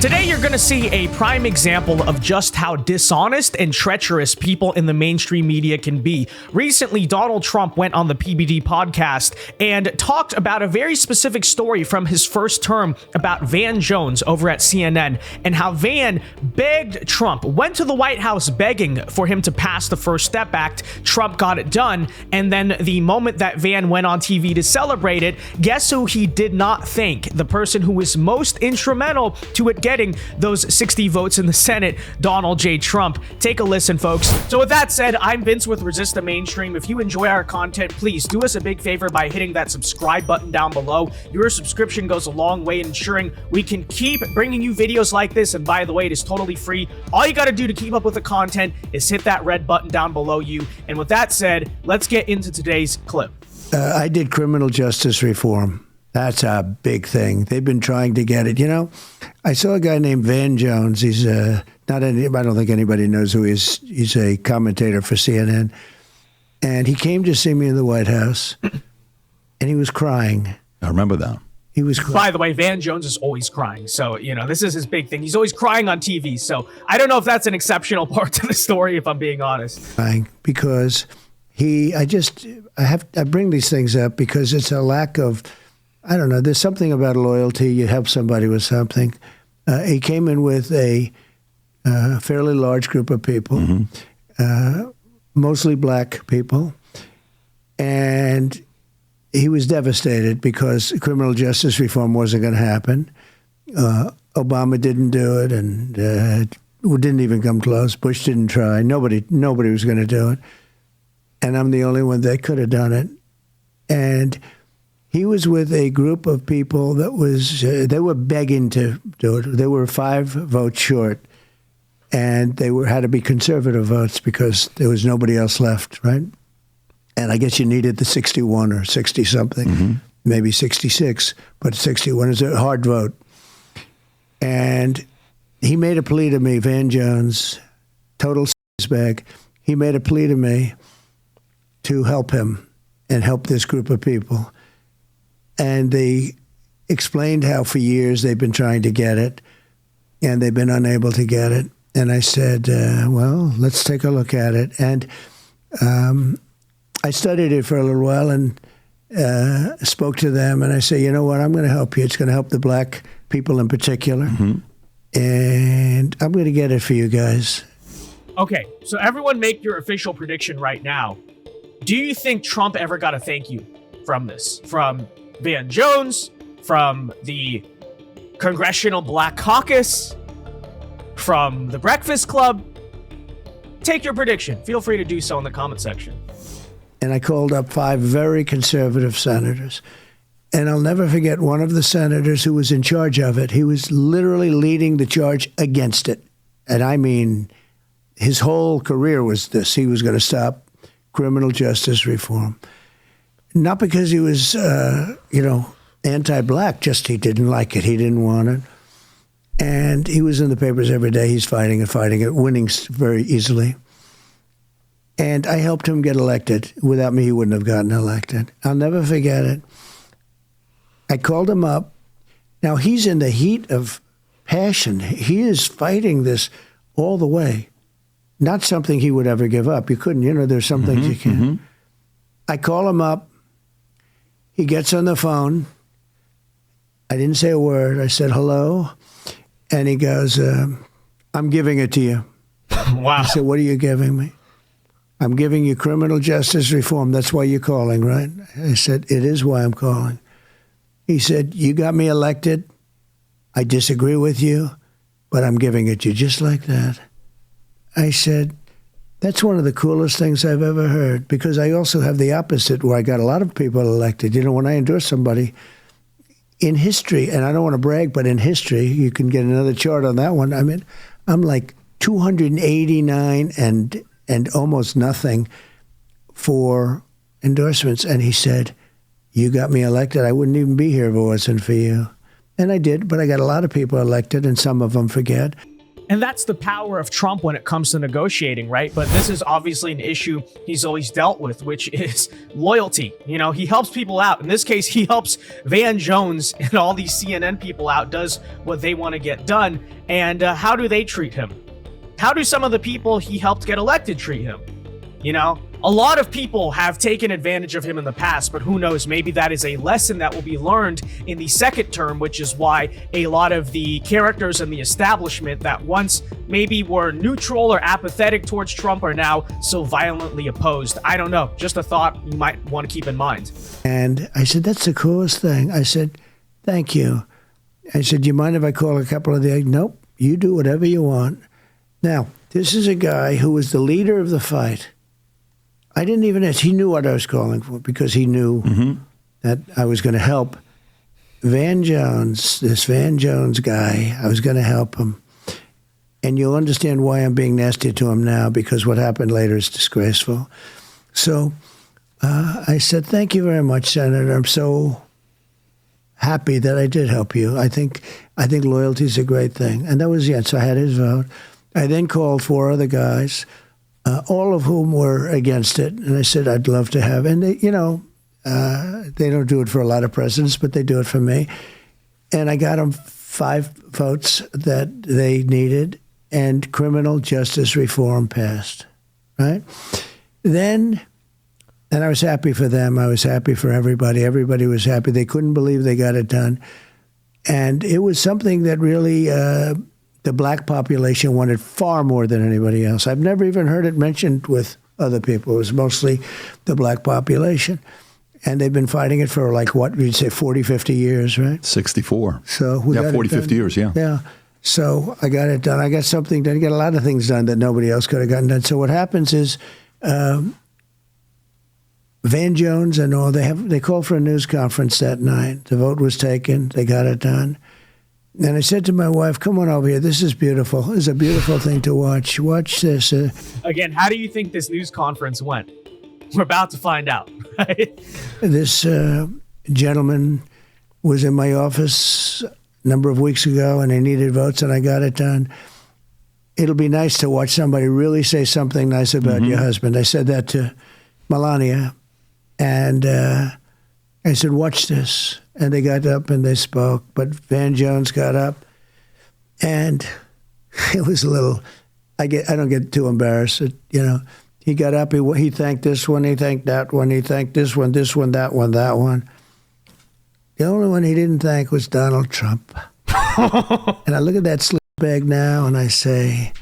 Today, you're going to see a prime example of just how dishonest and treacherous people in the mainstream media can be. Recently, Donald Trump went on the PBD podcast and talked about a very specific story from his first term about Van Jones over at CNN and how Van begged Trump, went to the White House begging for him to pass the First Step Act. Trump got it done. And then the moment that Van went on TV to celebrate it, guess who he did not thank? The person who was most instrumental to it getting those 60 votes in the Senate, Donald J. Trump. Take a listen, folks. So with that said, I'm Vince with Resist the Mainstream. If you enjoy our content, please do us a big favor by hitting that subscribe button down below. Your subscription goes a long way in ensuring we can keep bringing you videos like this. And by the way, it is totally free. All you got to do to keep up with the content is hit that red button down below you. And with that said, let's get into today's clip. I did criminal justice reform. That's a big thing. They've been trying to get it. You know, I saw a guy named Van Jones. He's I don't think anybody knows who he is. He's a commentator for CNN. And he came to see me in the White House, and he was crying. I remember that. He was crying. By the way, Van Jones is always crying. So, you know, this is his big thing. He's always crying on TV. So I don't know if that's an exceptional part to the story, if I'm being honest. Crying because I bring these things up because it's a lack of, I don't know, there's something about loyalty. You help somebody with something. He came in with a fairly large group of people, mostly black people, and he was devastated because criminal justice reform wasn't going to happen. Obama didn't do it, and didn't even come close. Bush didn't try. Nobody was going to do it, and I'm the only one that could have done it. And he was with a group of people that they were begging to do it. They were 5 votes short, and they had to be conservative votes because there was nobody else left, right? And I guess you needed the 61 or 60-something, maybe 66, but 61 is a hard vote. And he made a plea to me, Van Jones, total bag. He made a plea to me to help him and help this group of people. And they explained how for years they've been trying to get it, and they've been unable to get it. And I said, well, let's take a look at it. And I studied it for a little while and spoke to them. And I said, you know what, I'm going to help you. It's going to help the black people in particular. And I'm going to get it for you guys. Okay, so everyone make your official prediction right now. Do you think Trump ever got a thank you from this? From Van Jones, from the Congressional Black Caucus, from the Breakfast Club? Take your prediction. Feel free to do so in the comment section. And I called up 5 very conservative senators. And I'll never forget one of the senators who was in charge of it. He was literally leading the charge against it. And I mean, his whole career was this. He was going to stop criminal justice reform. Not because he was, anti-black, just he didn't like it. He didn't want it. And he was in the papers every day. He's fighting it, winning very easily. And I helped him get elected. Without me, he wouldn't have gotten elected. I'll never forget it. I called him up. Now, he's in the heat of passion. He is fighting this all the way. Not something he would ever give up. You couldn't, there's some things you can't. I call him up. He gets on the phone. I didn't say a word. I said, hello. And he goes, I'm giving it to you. Wow. I said, what are you giving me? I'm giving you criminal justice reform. That's why you're calling, right? I said, it is why I'm calling. He said, you got me elected. I disagree with you, but I'm giving it to you just like that. I said, that's one of the coolest things I've ever heard, because I also have the opposite where I got a lot of people elected. When I endorse somebody in history, and I don't want to brag, but in history, you can get another chart on that one. I mean, I'm like 289 and almost nothing for endorsements. And he said, you got me elected. I wouldn't even be here if it wasn't for you. And I did, but I got a lot of people elected, and some of them forget. And that's the power of Trump when it comes to negotiating, right? But this is obviously an issue he's always dealt with, which is loyalty. You know, he helps people out. In this case, he helps Van Jones and all these CNN people out, does what they want to get done. And how do they treat him? How do some of the people he helped get elected treat him? You know, a lot of people have taken advantage of him in the past, but who knows, maybe that is a lesson that will be learned in the second term, which is why a lot of the characters in the establishment that once maybe were neutral or apathetic towards Trump are now so violently opposed. I don't know, just a thought you might want to keep in mind. And I said, that's the coolest thing. I said, thank you. I said, do you mind if I call a couple of the... Nope, you do whatever you want. Now, this is a guy who was the leader of the fight. I didn't even ask. He knew what I was calling for because he knew that I was going to help Van Jones, this Van Jones guy. I was going to help him. And you'll understand why I'm being nasty to him now, because what happened later is disgraceful. So I said, thank you very much, Senator. I'm so happy that I did help you. I think loyalty is a great thing. And that was the end. So I had his vote. I then called 4 other guys, all of whom were against it. And I said, I'd love to have, and they, you know, they don't do it for a lot of presidents, but they do it for me. And I got them 5 votes that they needed, and criminal justice reform passed, right? Then, and I was happy for them. I was happy for everybody. Everybody was happy. They couldn't believe they got it done. And it was something that really the black population wanted far more than anybody else. I've never even heard it mentioned with other people. It was mostly the black population. And they've been fighting it for, like, what, you'd say 40, 50 years, right? 64. So we got 40, 50 years, yeah. Yeah. So I got it done. I got something done. I got a lot of things done that nobody else could have gotten done. So what happens is Van Jones and all, they called for a news conference that night. The vote was taken. They got it done. And I said to my wife, come on over here. This is beautiful. This is a beautiful thing to watch. Watch this. Again, how do you think this news conference went? We're about to find out. Right? This gentleman was in my office a number of weeks ago, and he needed votes, and I got it done. It'll be nice to watch somebody really say something nice about your husband. I said that to Melania, and I said, watch this. And they got up and they spoke, but Van Jones got up, and it was a little, I don't get too embarrassed, you know. He got up, he thanked this one, he thanked that one, he thanked this one, that one, that one. The only one he didn't thank was Donald Trump. And I look at that slip bag now and I say,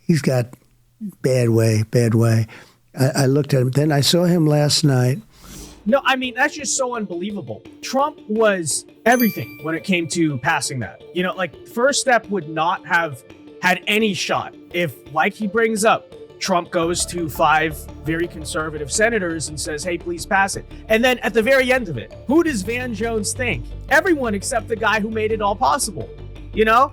he's got bad way. I looked at him. Then I saw him last night. No, I mean, that's just so unbelievable. Trump was everything when it came to passing that. You know, like, First Step would not have had any shot if, like he brings up, Trump goes to 5 very conservative senators and says, hey, please pass it. And then at the very end of it, who does Van Jones think? Everyone except the guy who made it all possible, you know?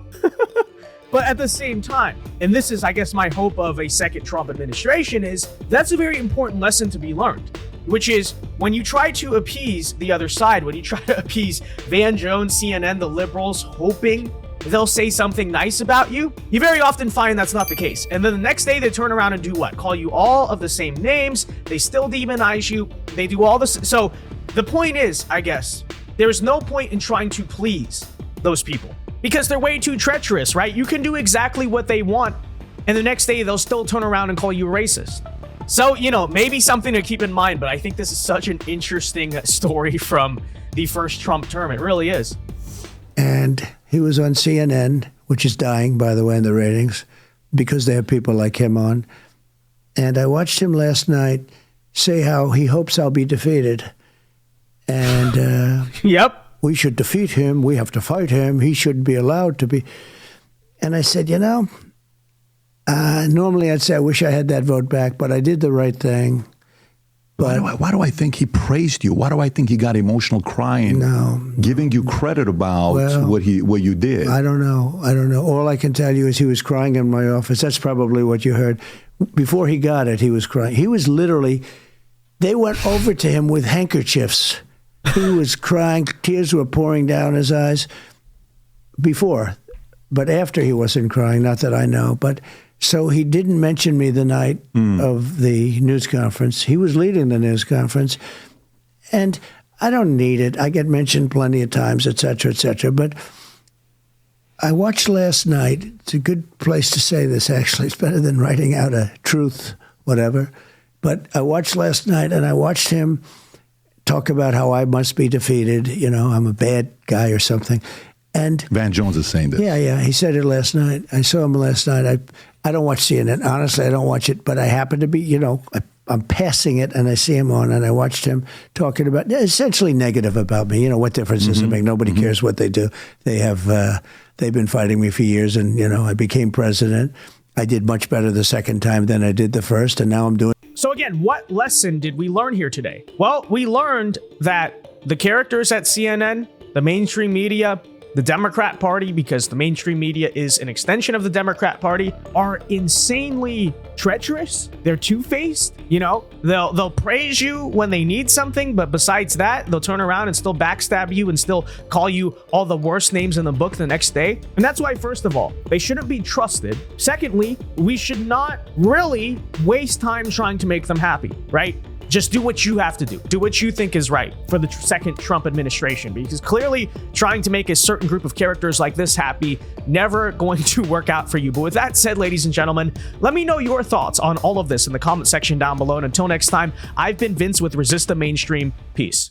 But at the same time, and this is, I guess, my hope of a second Trump administration, is that's a very important lesson to be learned, which is when you try to appease the other side, when you try to appease Van Jones, CNN, the liberals, hoping they'll say something nice about you, you very often find that's not the case. And then the next day they turn around and do what? Call you all of the same names. They still demonize you. They do all this. So the point is, I guess, there's no point in trying to please those people because they're way too treacherous, right? You can do exactly what they want, and the next day they'll still turn around and call you racist. So, you know, maybe something to keep in mind, but I think this is such an interesting story from the first Trump term. It really is. And he was on CNN, which is dying, by the way, in the ratings, because they have people like him on. And I watched him last night say how he hopes I'll be defeated. And yep, we should defeat him. We have to fight him. He shouldn't be allowed to be. And I said, you know, normally I'd say I wish I had that vote back, but I did the right thing. But why do I think he praised you? Why do I think he got emotional crying, giving you credit about what you did? I don't know. All I can tell you is he was crying in my office. That's probably what you heard. Before he got it, he was crying. He was literally, they went over to him with handkerchiefs. He was crying. Tears were pouring down his eyes. Before, but after he wasn't crying, not that I know. But so he didn't mention me the night of the news conference. He was leading the news conference. And I don't need it. I get mentioned plenty of times, et cetera, et cetera. But I watched last night. It's a good place to say this, actually. It's better than writing out a truth, whatever. But I watched last night, and I watched him talk about how I must be defeated. You know, I'm a bad guy or something. And Van Jones is saying this. Yeah. He said it last night. I saw him last night. I don't watch CNN. Honestly, I don't watch it. But I happen to be, you know, I'm passing it, and I see him on, and I watched him talking about essentially negative about me. You know, what difference does it make? Nobody cares what they do. They've been fighting me for years, and, you know, I became president. I did much better the second time than I did the first, and now I'm doing. So again, what lesson did we learn here today? Well, we learned that the characters at CNN, the mainstream media, the Democrat Party, because the mainstream media is an extension of the Democrat Party, are insanely treacherous. They're two-faced. You know, they'll praise you when they need something, but besides that, they'll turn around and still backstab you and still call you all the worst names in the book the next day. And that's why, first of all, they shouldn't be trusted. Secondly, we should not really waste time trying to make them happy, right? Just do what you have to do. Do what you think is right for the second Trump administration, because clearly trying to make a certain group of characters like this happy, never going to work out for you. But with that said, ladies and gentlemen, let me know your thoughts on all of this in the comment section down below. And until next time, I've been Vince with Resist the Mainstream. Peace.